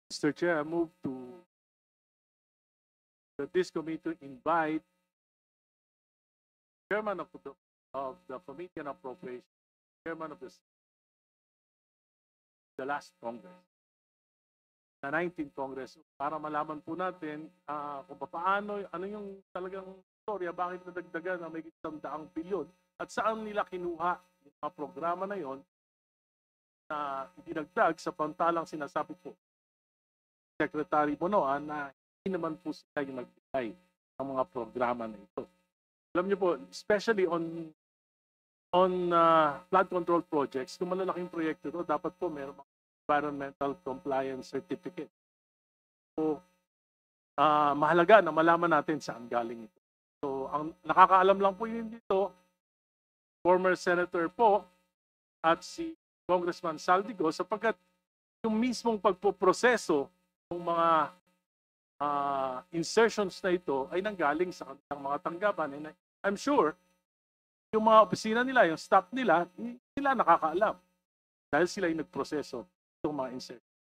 Mr. Chair, I move to that this committee invite chairman of the Committee on Appropriation, chairman of the last Congress, na 19th Congress, para malaman po natin kung paano, ano yung talagang storya, bakit nadagdagan na may 100 bilyon at saan nila kinuha yung mga programa na yon na idinagdag sa pantalang sinasabi po Secretary Bonoan na hindi naman po sila yung nagbigay ng mga programa na ito. Alam niyo po, especially on flood control projects, kung malalaking proyekto ito, dapat po mayroong environmental compliance certificate. So, mahalaga na malaman natin saan galing ito. So, ang nakakaalam lang po yun dito, former senator po at si Congressman Saldico, sapagkat yung mismong pagpoproseso ng mga insertions na ito ay nanggaling sa kanilang mga tanggapan. And I'm sure, yung mga opisina nila, yung staff nila, sila nakakaalam dahil sila yung nagproseso itong mga insertions.